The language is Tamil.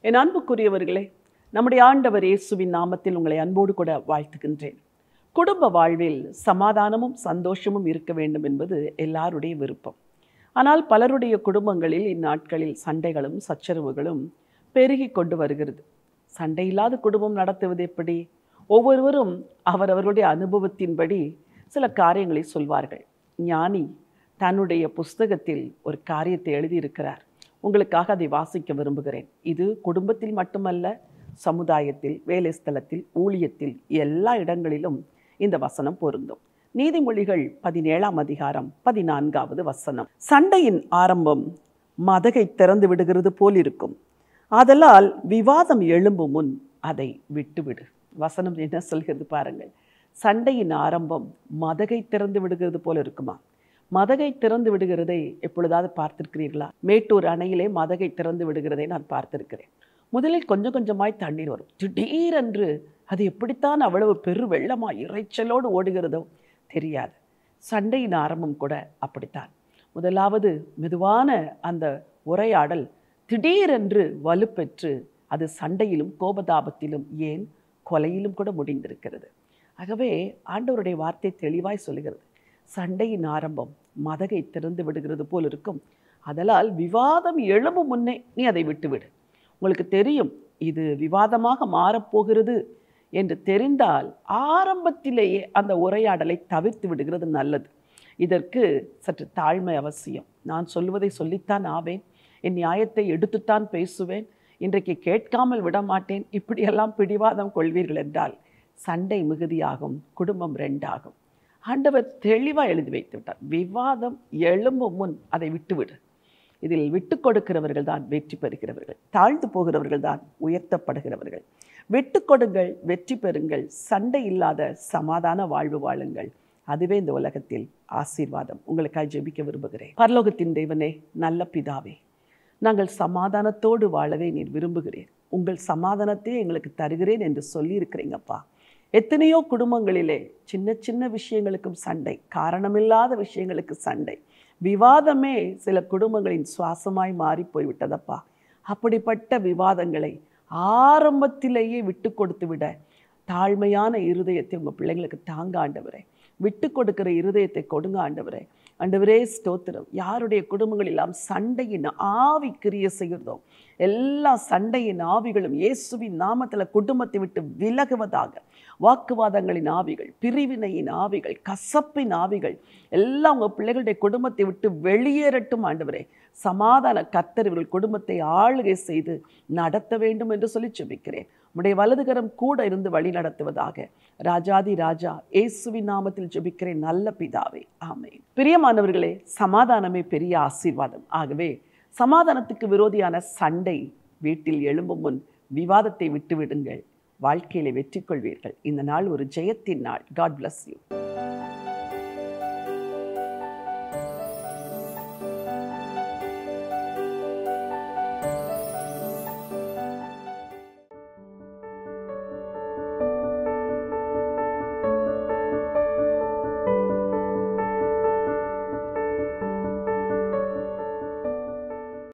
என் அன்புக்குரியவர்களே, நம்முடைய ஆண்டவர் இயேசுவின் நாமத்தில் உங்களை அன்போடு கூட வாழ்த்துகின்றேன். குடும்ப வாழ்வில் சமாதானமும் சந்தோஷமும் இருக்க வேண்டும் என்பது எல்லாருடைய விருப்பம். ஆனால் பலருடைய குடும்பங்களில் இந்நாட்களில் சண்டைகளும் சச்சரவுகளும் பெருகி கொண்டு வருகிறது. சண்டை இல்லாத குடும்பம் நடத்துவது எப்படி? ஒவ்வொருவரும் அவரவர்களுடைய அனுபவத்தின்படி சில காரியங்களை சொல்வார்கள். ஞானி தன்னுடைய புஸ்தகத்தில் ஒரு காரியத்தை எழுதியிருக்கிறார். உங்களுக்காக அதை வாசிக்க விரும்புகிறேன். இது குடும்பத்தில் மட்டுமல்ல, சமுதாயத்தில், வேலை ஸ்தலத்தில், ஊழியத்தில், எல்லா இடங்களிலும் இந்த வசனம் பொருந்தும். நீதிமொழிகள் 17ஆம் அதிகாரம் 14வது வசனம். சண்டையின் ஆரம்பம் மதகை திறந்து விடுகிறது போல் இருக்கும். ஆதலால் விவாதம் எழும்பும் முன் அதை விட்டுவிடு. வசனம் என்ன சொல்கிறது பாருங்கள். சண்டையின் ஆரம்பம் மதகை திறந்து விடுகிறது போல இருக்குமா? மதகை திறந்து விடுகிறதை எப்பொழுதாவது பார்த்திருக்கிறீர்களா? மேட்டூர் அணையிலே மதகை திறந்து விடுகிறதை நான் பார்த்திருக்கிறேன். முதலில் கொஞ்சம் கொஞ்சமாய் தண்ணீர் வரும். திடீரென்று அது எப்படித்தான் அவ்வளவு பெரு வெள்ளமாய் இறைச்சலோடு ஓடுகிறதோ தெரியாது. சண்டையின் ஆரம்பம் கூட அப்படித்தான். முதலாவது மெதுவான அந்த உரையாடல் திடீரென்று வலுப்பெற்று அது சண்டையிலும் கோபதாபத்திலும், ஏன் கொலையிலும் கூட முடிந்திருக்கிறது. ஆகவே ஆண்டவருடைய வார்த்தை தெளிவாய் சொல்லுகிறது. சண்டையின் ஆரம்பம் மதகை திறந்து விடுகிறது போல் இருக்கும். அதனால் விவாதம் எழும்பும் முன்னே நீ அதை விட்டுவிடு. உங்களுக்கு தெரியும் இது விவாதமாக மாறப்போகிறது என்று தெரிந்தால் ஆரம்பத்திலேயே அந்த உரையாடலை தவிர்த்து விடுகிறது நல்லது. இதற்கு சற்று தாழ்மை அவசியம். நான் சொல்வதை சொல்லித்தான் ஆவேன், என் நியாயத்தை எடுத்துத்தான் பேசுவேன், இன்றைக்கு கேட்காமல் விடமாட்டேன், இப்படியெல்லாம் பிடிவாதம் கொள்வீர்கள் என்றால் சண்டை மிகுதியாகும், குடும்பம் ரெண்டாகும். ஆண்டவர் தெளிவாக எழுதி வைத்து விட்டார். விவாதம் எழும்பும் முன் அதை விட்டுவிடு. இதில் விட்டு கொடுக்கிறவர்கள் தான் வெற்றி பெறுகிறவர்கள், தாழ்ந்து போகிறவர்கள் தான் உயர்த்தப்படுகிறவர்கள். விட்டு கொடுங்கள், வெற்றி பெறுங்கள், சண்டை இல்லாத சமாதான வாழ்வு வாழுங்கள். அதுவே இந்த உலகத்தில் ஆசீர்வாதம். உங்களுக்காக ஜெபிக்க விரும்புகிறேன். பரலோகத்தின் தேவனே, நல்ல பிதாவே, நாங்கள் சமாதானத்தோடு வாழவே நீர் விரும்புகிறேன். உங்கள் சமாதானத்தை எங்களுக்கு தருகிறேன் என்று சொல்லியிருக்கிறீங்கப்பா. எத்தனையோ குடும்பங்களிலே சின்ன சின்ன விஷயங்களுக்கும் சண்டை, காரணமில்லாத விஷயங்களுக்கு சண்டை, விவாதமே சில குடும்பங்களின் சுவாசமாய் மாறி போய்விட்டதப்பா. அப்படிப்பட்ட விவாதங்களை ஆரம்பத்திலேயே விட்டு கொடுத்து விட தாழ்மையான இருதயத்தை உங்கள் பிள்ளைங்களுக்கு தாங்க ஆண்டவரே. விட்டு கொடுக்கிற இருதயத்தை கொடுங்க ஆண்டவரே. ஆண்டவரே ஸ்தோத்திரம். யாருடைய குடும்பங்கள் எல்லாம் சண்டையின் ஆவி கிரிய செய்கிறதோ எல்லா சண்டையின் ஆவிகளும் இயேசுவின் நாமத்தில் குடும்பத்தை விட்டு விலகுவதாக. வாக்குவாதங்களின் ஆவிகள், பிரிவினையின் ஆவிகள், கசப்பின் ஆவிகள் எல்லாம் உங்கள் பிள்ளைகளுடைய குடும்பத்தை விட்டு வெளியேறட்டும் ஆண்டவரே. சமாதான கர்த்தர் இவர்கள் குடும்பத்தை ஆளுகை செய்து நடத்த வேண்டும் என்று சொல்லி ஜெபிக்கிறேன். உம்முடைய வலதுகரம் கூட இருந்து வழி நடத்துவதாக. ராஜாதி ராஜா இயேசுவின் நாமத்தில் ஜெபிக்கிறேன் நல்ல பிதாவே, ஆமென். பிரியமானவர்களே, சமாதானமே பெரிய ஆசீர்வாதம். ஆகவே சமாதானத்துக்கு விரோதியான சண்டை வீட்டில் எழும்பும் முன் விவாதத்தை விட்டுவிடுங்கள். வாழ்க்கையிலே வெற்றி கொள்வீர்கள். இந்த நாள் ஒரு ஜெயத்தின் நாள். God bless you.